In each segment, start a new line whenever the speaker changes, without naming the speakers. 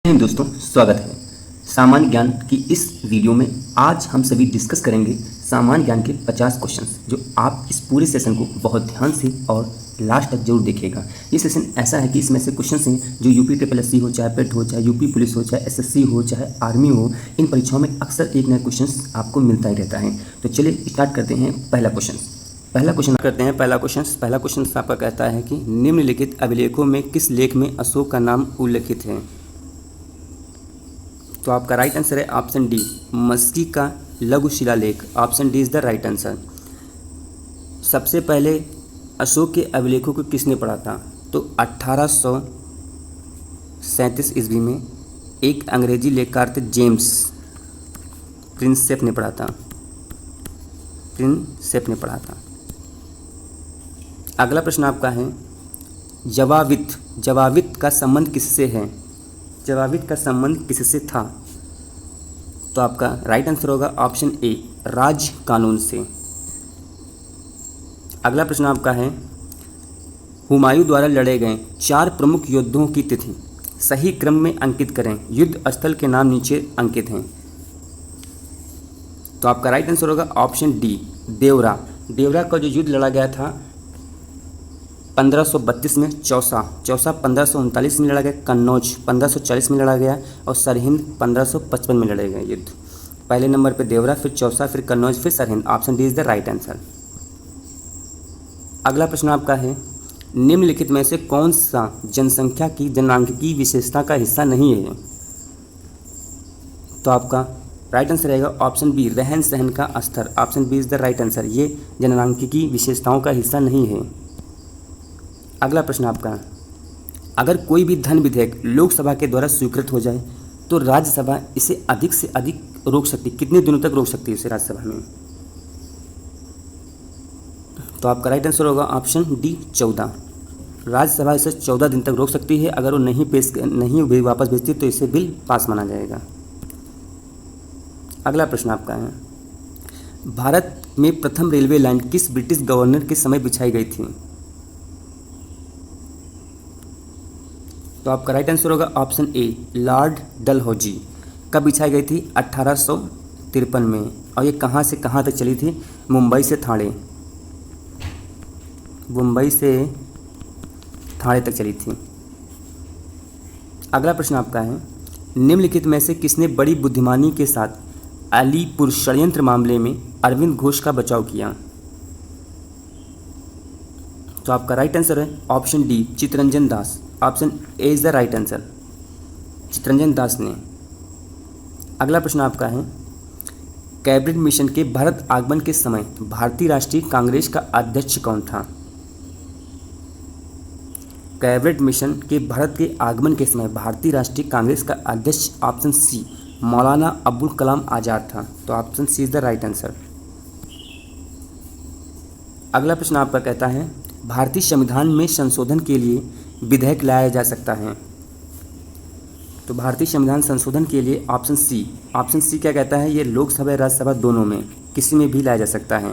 दोस्तों, स्वागत है सामान्य ज्ञान की इस वीडियो में। आज हम सभी डिस्कस करेंगे सामान्य ज्ञान के 50 क्वेश्चंस, जो आप इस पूरे सेशन को बहुत ध्यान से और लास्ट तक जरूर देखिएगा। ये सेशन ऐसा है कि इसमें से क्वेश्चंस हैं जो यूपी ट्रिपल हो, चाहे पेट हो, चाहे यूपी पुलिस हो, चाहे एसएससी हो, चाहे आर्मी हो, इन परीक्षाओं में अक्सर एक नया क्वेश्चन आपको मिलता ही रहता है। तो चलिए स्टार्ट करते हैं। पहला क्वेश्चन आपका कहता है कि निम्नलिखित अभिलेखों में किस लेख में अशोक का नाम उल्लिखित है। तो आपका राइट आंसर है ऑप्शन डी, मस्की का लघु शिलालेख। Option D is the right answer. सबसे पहले अशोक के अभिलेखों को किसने पढ़ा था? तो 1837 ईस्वी में एक अंग्रेजी लेखकार थे जेम्स प्रिंसेप ने पढ़ा था। अगला प्रश्न आपका है जवावित का संबंध किससे है? जवावित का संबंध किससे था? तो आपका राइट आंसर होगा ऑप्शन ए, राज कानून से। अगला प्रश्न आपका है हुमायूं द्वारा लड़े गए 4 प्रमुख योद्धाओं की तिथि सही क्रम में अंकित करें। युद्ध स्थल के नाम नीचे अंकित हैं। तो आपका राइट आंसर होगा ऑप्शन डी, देवरा का जो युद्ध लड़ा गया था 1532 में, चौसा 1539 में लड़ा गया, कन्नौज 1540 में लड़ा गया और सरहिंद 1555 में लड़े गए युद्ध। पहले नंबर पे देवरा, फिर चौसा, फिर कन्नौज, फिर Sirhind. Option D is the right answer. अगला प्रश्न आपका है निम्नलिखित में से कौन सा जनसंख्या की जननांकिकी विशेषता का हिस्सा नहीं है? तो आपका राइट आंसर रहेगा ऑप्शन बी, रहन सहन का स्तर। Option B is the right answer. ये जननांकिकी विशेषताओं का हिस्सा नहीं है। अगला प्रश्न आपका, अगर कोई भी धन विधेयक लोकसभा के द्वारा स्वीकृत हो जाए तो राज्यसभा इसे अधिक से अधिक रोक सकती, कितने दिनों तक रोक सकती है इसे राज्यसभा में? तो आपका राइट आंसर होगा ऑप्शन डी, 14। राज्यसभा इसे 14 दिन तक रोक सकती है। अगर वो नहीं वापस भेजती तो इसे बिल पास माना जाएगा। अगला प्रश्न आपका है भारत में प्रथम रेलवे लाइन किस ब्रिटिश गवर्नर के समय बिछाई गई थी? तो आपका राइट आंसर होगा ऑप्शन ए, लॉर्ड डलहौजी। कब बिछाई गई थी? 1853 में। और ये कहाँ से कहाँ तक चली थी? मुंबई से थाने तक चली थी। अगला प्रश्न आपका है निम्नलिखित में से किसने बड़ी बुद्धिमानी के साथ अलीपुर षड्यंत्र मामले में अरविंद घोष का बचाव किया? तो आपका राइट आंसर है option D, Chittaranjan Das. Option A is the right answer, Chittaranjan Das ने। अगला प्रश्न आपका है कैबिनेट मिशन के भारत आगमन के समय भारतीय राष्ट्रीय कांग्रेस का अध्यक्ष कौन था? कैबिनेट मिशन के भारत के आगमन के समय भारतीय राष्ट्रीय कांग्रेस का अध्यक्ष ऑप्शन सी, मौलाना अबुल कलाम आजाद था। तो option C is the right answer. अगला प्रश्न आपका कहता है भारतीय संविधान में संशोधन के लिए विधेयक लाया जा सकता है। तो भारतीय संविधान संशोधन के लिए ऑप्शन सी क्या कहता है? ये लोकसभा या राज्यसभा दोनों में किसी में भी लाया जा सकता है।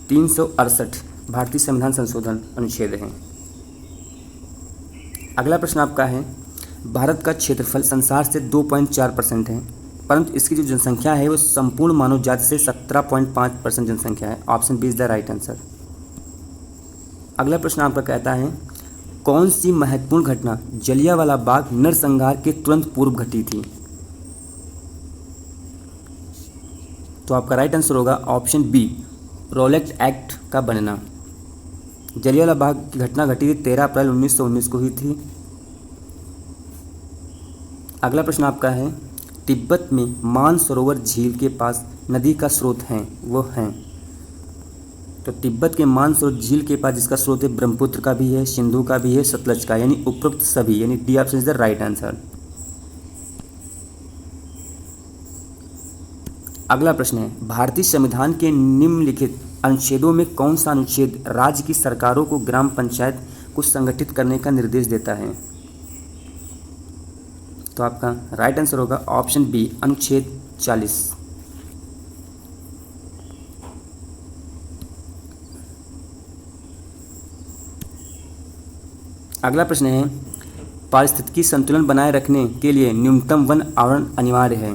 368 भारतीय संविधान संशोधन अनुच्छेद है। अगला प्रश्न आपका है भारत का क्षेत्रफल संसार से 2.4% है, परंतु इसकी जो जनसंख्या है वो संपूर्ण मानव जाति से 17.5% जनसंख्या है। Option B is the right answer. अगला प्रश्न आपका कहता है कौन सी महत्वपूर्ण घटना जलियांवाला बाग नरसंहार के तुरंत पूर्व घटी थी? तो आपका राइट आंसर होगा ऑप्शन बी, रोलेट एक्ट का बनना। जलियांवाला बाग की घटना घटी थी 13 अप्रैल 1919 को हुई थी। अगला प्रश्न आपका है तिब्बत में मानसरोवर झील के पास नदी का स्रोत है, वो हैं। तो तिब्बत के मानसरोवर झील के पास जिसका स्रोत है ब्रह्मपुत्र का भी है, सिंधु का भी है, सतलज का, यानी उपरोक्त सभी, यानी D option is the right answer. अगला प्रश्न है भारतीय संविधान के निम्नलिखित अनुच्छेदों में कौन सा अनुच्छेद राज्य की सरकारों को ग्राम पंचायत को संगठित करने का निर्देश देता है? तो आपका राइट आंसर होगा ऑप्शन बी, अनुच्छेद 40। अगला प्रश्न है पारिस्थितिकी संतुलन बनाए रखने के लिए न्यूनतम वन आवरण अनिवार्य है।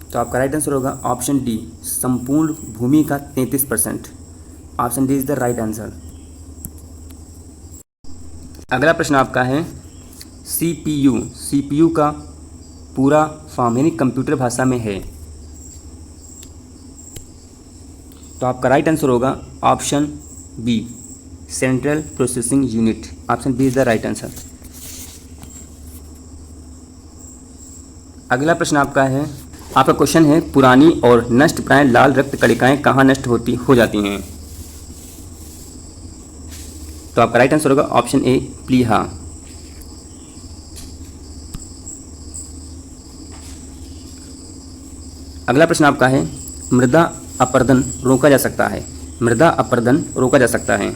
तो आपका राइट आंसर होगा ऑप्शन डी, संपूर्ण भूमि का 33%। Option D is the right answer. अगला प्रश्न आपका है सीपीयू का पूरा फॉर्म यानी कंप्यूटर भाषा में है। तो आपका राइट आंसर होगा option B, central processing unit. Option B is the right answer. अगला प्रश्न आपका है, आपका क्वेश्चन है पुरानी और नष्ट प्राय लाल रक्त कणिकाएं कहाँ नष्ट हो जाती हैं। तो आपका राइट आंसर होगा ऑप्शन ए, प्लीहा। अगला प्रश्न आपका है, मृदा अपरदन रोका जा सकता है। मृदा अपरदन रोका जा सकता है।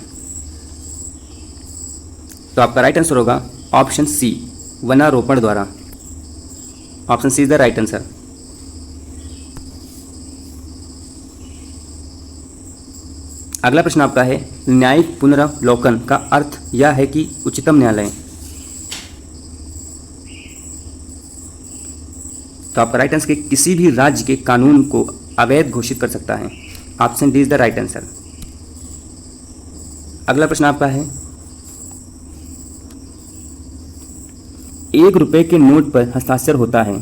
तो आपका राइट आंसर होगा ऑप्शन सी, वनारोपण द्वारा। Option C is the right answer. अगला प्रश्न आपका है, न्यायिक पुनरावलोकन का अर्थ यह है कि उच्चतम न्यायालय। तो आपका राइट आंसर किसी भी राज्य के कानून को अवैध घोषित कर सकता है। Option D is the right answer. अगला प्रश्न आपका है, 1 रुपए के नोट पर हस्ताक्षर होता है।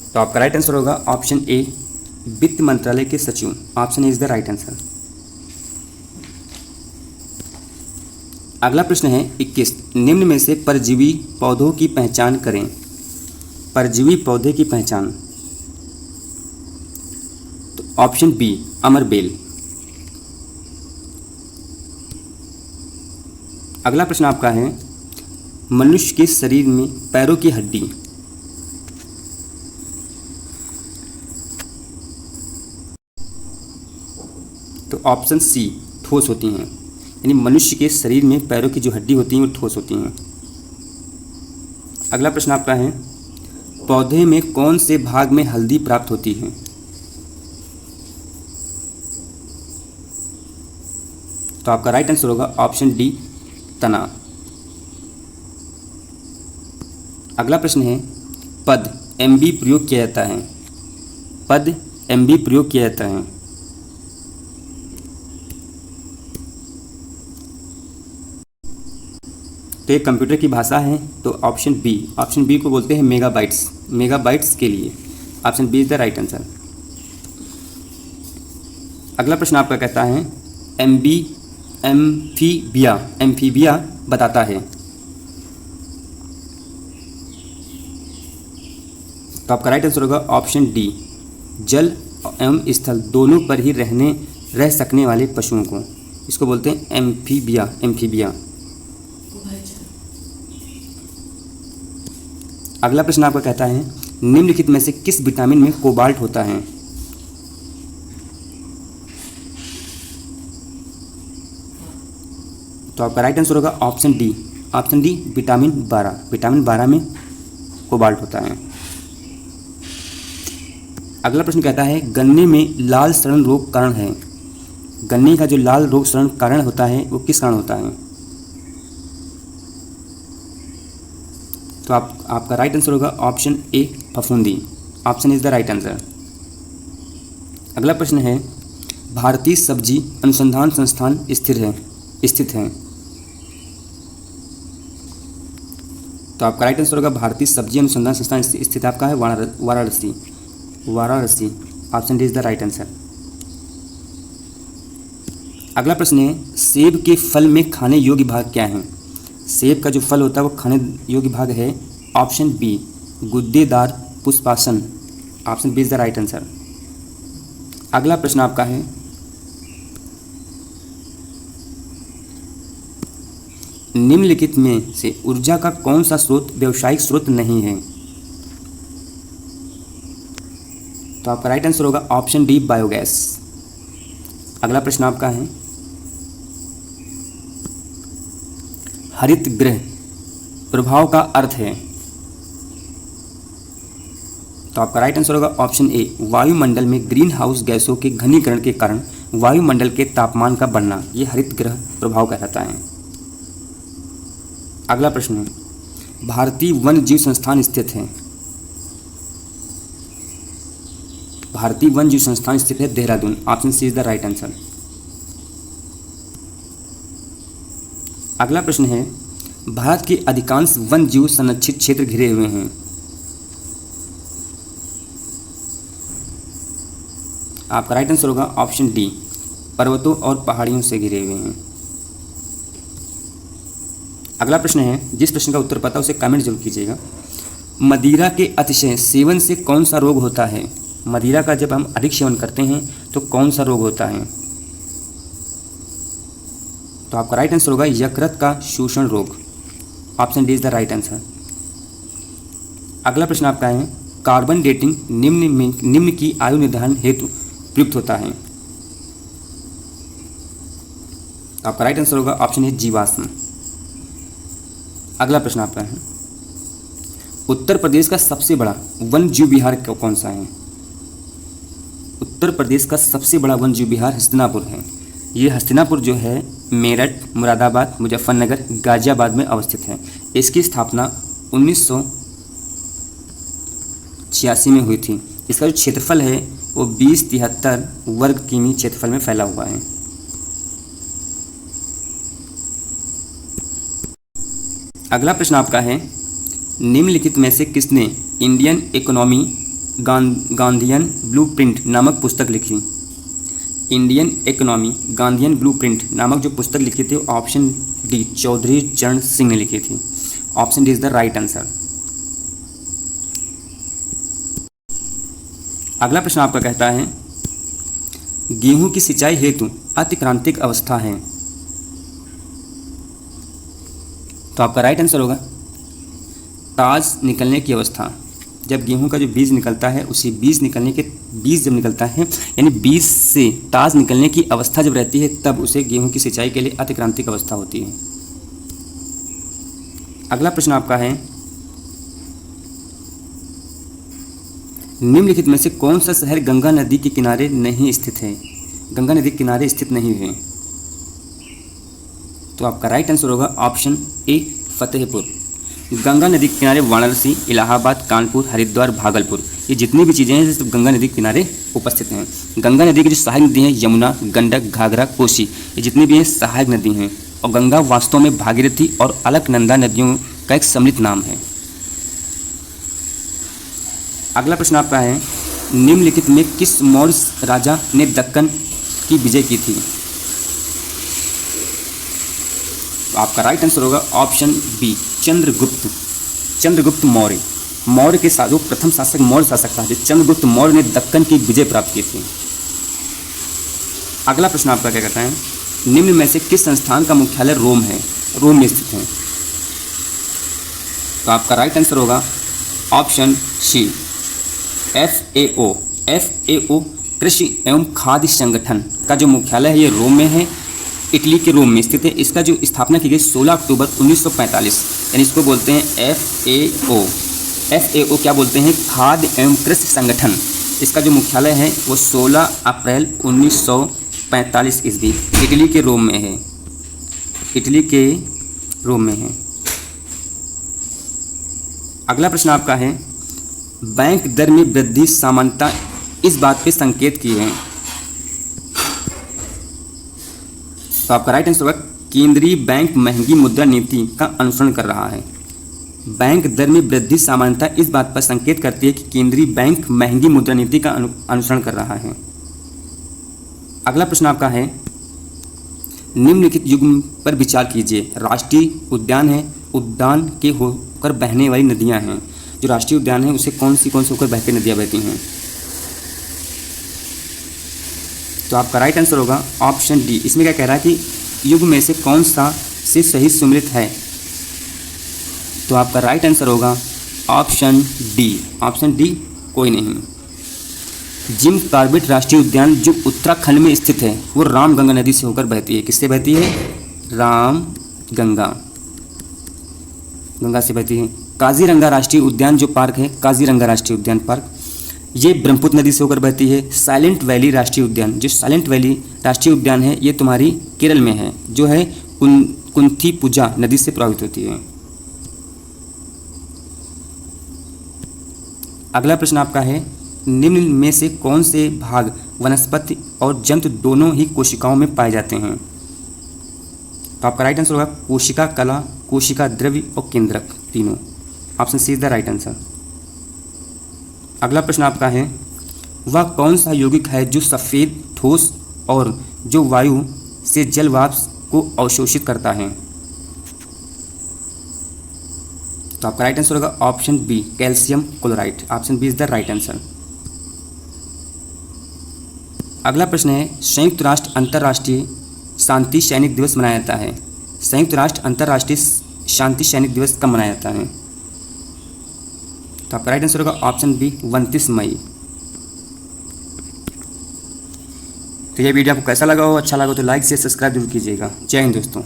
तो आपका राइट आंसर होगा ऑप्शन ए, वित्त मंत्रालय के सचिव। Option A is the right answer. अगला प्रश्न है 21, निम्न में से परजीवी पौधों की पहचान करें। परजीवी पौधे की पहचान। तो ऑप्शन बी, अमरबेल। अगला प्रश्न आपका है, मनुष्य के शरीर में पैरों की हड्डी। तो ऑप्शन सी, ठोस होती हैं। यानी मनुष्य के शरीर में पैरों की जो हड्डी होती हैं वो ठोस होती हैं। अगला प्रश्न आपका है, पौधे में कौन से भाग में हल्दी प्राप्त होती है। तो आपका राइट आंसर होगा ऑप्शन डी, तना। अगला प्रश्न है, पद एमबी प्रयोग किया जाता है। पद एमबी प्रयोग किया जाता है। तो ये कंप्यूटर की भाषा है। तो ऑप्शन बी को बोलते हैं मेगाबाइट्स के लिए। Option B is the right answer. अगला प्रश्न आपका कहता है, एम्फीबिया बताता है। तो आपका राइट आंसर होगा ऑप्शन डी, जल एवं स्थल दोनों पर ही रह सकने वाले पशुओं को, इसको बोलते हैं एम्फीबिया। अगला प्रश्न आपका कहता है, निम्नलिखित में से किस विटामिन में कोबाल्ट होता है। तो आपका राइट आंसर होगा ऑप्शन डी विटामिन 12 में कोबाल्ट होता है। अगला प्रश्न कहता है, गन्ने में लाल सड़न रोग कारण है। गन्ने का जो लाल रोग सड़न कारण होता है वो किस कारण होता है। तो आपका राइट आंसर होगा ऑप्शन ए, फफूंदी। Option is the right answer. अगला प्रश्न है, भारतीय सब्जी अनुसंधान संस्थान स्थित है। तो आपका राइट आंसर होगा भारतीय सब्जी अनुसंधान संस्थान स्थित आपका है Varanasi. Option D is the right answer. अगला प्रश्न है, सेब के फल में खाने योग्य भाग क्या है। सेब का जो फल होता है वो खाने योग्य भाग है। ऑप्शन बी, गुद्देदार पुष्पासन। Option B is the right answer. अगला प्रश्न आपका है, निम्नलिखित में से ऊर्जा का कौन सा स्रोत व्यावसायिक स्रोत नहीं है। तो आपका राइट आंसर होगा ऑप्शन डी, बायोगैस। अगला प्रश्न आपका है, हरित गृह प्रभाव का अर्थ है। तो आपका राइट आंसर होगा ऑप्शन ए, वायुमंडल में ग्रीन हाउस गैसों के घनीकरण के कारण वायुमंडल के तापमान का बढ़ना, ये हरित गृह प्रभाव कहलाता है। अगला प्रश्न है, भारतीय वन्य जीव संस्थान स्थित है। भारतीय वन्य जीव संस्थान स्थित है Dehradun. Option C is the right answer. अगला प्रश्न है, भारत के अधिकांश वन्य जीव संरक्षित क्षेत्र घिरे हुए हैं। आपका राइट आंसर होगा ऑप्शन डी, पर्वतों और पहाड़ियों से घिरे हुए हैं। अगला प्रश्न है, जिस प्रश्न का उत्तर पता उसे कमेंट जरूर कीजिएगा। मदिरा के अतिशय सेवन से कौन सा रोग होता है? मदिरा का जब हम अधिक सेवन करते हैं तो कौन सा रोग होता है? तो आपका राइट आंसर होगा यकृत का शोषण रोग। Option D is the right answer. अगला प्रश्न आपका है, कार्बन डेटिंग निम्न की आयु निर्धारण हेतु प्रयुक्त होता है। तो आपका राइट आंसर होगा ऑप्शन ए, जीवाश्म। अगला प्रश्न आपका है, उत्तर प्रदेश का सबसे बड़ा वन्य जीव विहार कौन सा है? उत्तर प्रदेश का सबसे बड़ा वन्य जीव विहार हस्तिनापुर है। ये हस्तिनापुर जो है मेरठ, मुरादाबाद, मुजफ्फरनगर, गाजियाबाद में अवस्थित है। इसकी स्थापना 1986 में हुई थी। इसका जो क्षेत्रफल है वो 2073 वर्ग किमी क्षेत्रफल में फैला हुआ है। अगला प्रश्न आपका है, निम्नलिखित में से किसने इंडियन इकोनॉमी गांधीयन ब्लूप्रिंट नामक पुस्तक लिखी? इंडियन इकोनॉमी गांधीयन ब्लूप्रिंट नामक जो पुस्तक लिखी थी ऑप्शन डी, चौधरी चरण सिंह ने लिखी थी। Option D is the right answer. अगला प्रश्न आपका कहता है, गेहूं की सिंचाई हेतु अतिक्रांतिक अवस्था है। तो आपका राइट आंसर होगा ताज निकलने की अवस्था। जब गेहूं का जो बीज निकलता है उसी बीज जब निकलता है यानी बीज से ताज निकलने की अवस्था जब रहती है तब उसे गेहूं की सिंचाई के लिए अतिक्रांतिक अवस्था होती है। अगला प्रश्न आपका है, निम्नलिखित में से कौन सा शहर गंगा नदी के किनारे नहीं स्थित है? गंगा नदी के किनारे स्थित नहीं है। तो आपका राइट आंसर होगा ऑप्शन ए, फतेहपुर। गंगा नदी के किनारे वाराणसी, इलाहाबाद, कानपुर, हरिद्वार, भागलपुर, ये जितनी भी चीज़ें हैं सब गंगा नदी के किनारे उपस्थित हैं। गंगा नदी की जो सहायक नदी हैं यमुना, गंडक, घाघरा, कोसी, ये जितनी भी हैं सहायक नदी हैं। और गंगा वास्तव में भागीरथी और अलकनंदा नदियों का एक सम्मिलित नाम है। अगला प्रश्न आपका है, निम्नलिखित में किस मौर्य राजा ने दक्कन की विजय की थी? तो आपका राइट आंसर होगा ऑप्शन बी, चंद्रगुप्त मौर्य। मौर्य के साथ जो प्रथम शासक मौर्य शासक था जो चंद्रगुप्त मौर्य ने दक्कन की विजय प्राप्त की थी। अगला प्रश्न आपका क्या कहता है, निम्न में से किस संस्थान का मुख्यालय रोम है? रोम में स्थित है। तो आपका राइट आंसर होगा ऑप्शन सी, FAO कृषि एवं खाद्य संगठन का जो मुख्यालय है ये रोम में है, इटली के रोम में स्थित है। इसका जो स्थापना की गई 16 अक्टूबर 1945, यानी इसको बोलते हैं FAO क्या बोलते हैं? खाद्य एवं कृषि संगठन। इसका जो मुख्यालय है वो 16 अप्रैल 1945 ईस्वी इटली के रोम में है। इटली के रोम में है। अगला प्रश्न आपका है, बैंक दर में वृद्धि सामान्यतः इस बात पे संकेत की है। तो आपका राइट आंसर होगा केंद्रीय बैंक महंगी मुद्रा नीति का अनुसरण कर रहा है। बैंक दर में वृद्धि सामान्यतः इस बात पर संकेत करती है कि केंद्रीय बैंक महंगी मुद्रा नीति का अनुसरण कर रहा है। अगला प्रश्न आपका है, निम्नलिखित युग्म पर विचार कीजिए। राष्ट्रीय उद्यान है, उद्यान के होकर बहने वाली नदियां हैं। जो राष्ट्रीय उद्यान है उसे कौन सी होकर बहकर नदियां बहती हैं? तो आपका राइट आंसर होगा ऑप्शन डी। इसमें क्या कह रहा है कि युग्म में से कौन सा से सही सुमेलित है? तो आपका राइट आंसर होगा ऑप्शन डी। ऑप्शन डी कोई नहीं। जिम कॉर्बेट राष्ट्रीय उद्यान जो उत्तराखंड में स्थित है वो रामगंगा नदी से होकर बहती है। किससे बहती है? गंगा से बहती है। काजीरंगा राष्ट्रीय उद्यान जो पार्क है, काजीरंगा राष्ट्रीय उद्यान पार्क ये ब्रह्मपुत्र नदी से होकर बहती है। साइलेंट वैली राष्ट्रीय उद्यान, जो साइलेंट वैली राष्ट्रीय उद्यान है ये तुम्हारी केरल में है, जो है कुंथीपुजा नदी से प्रभावित होती है। अगला प्रश्न आपका है, निम्न में से कौन से भाग वनस्पति और जंतु दोनों ही कोशिकाओं में पाए जाते हैं? तो आपका राइट आंसर होगा कोशिका कला, कोशिका द्रव्य और केंद्रक, तीनों। Option C is the right answer. अगला प्रश्न आपका है, वह कौन सा यौगिक है जो सफ़ेद ठोस और जो वायु से जल वाष्प को अवशोषित करता है? तो आपका राइट आंसर होगा option B calcium chloride. Option B is the right answer. अगला प्रश्न है, संयुक्त राष्ट्र अंतर्राष्ट्रीय शांति सैनिक दिवस मनाया जाता है। संयुक्त राष्ट्र अंतर्राष्ट्रीय शांति सैनिक दिवस कब मनाया जाता है? तो आपका राइट आंसर होगा ऑप्शन बी 29 मई। तो यह वीडियो आपको कैसा लगा हो? अच्छा लगा तो लाइक से सब्सक्राइब जरूर कीजिएगा। जय हिंद दोस्तों।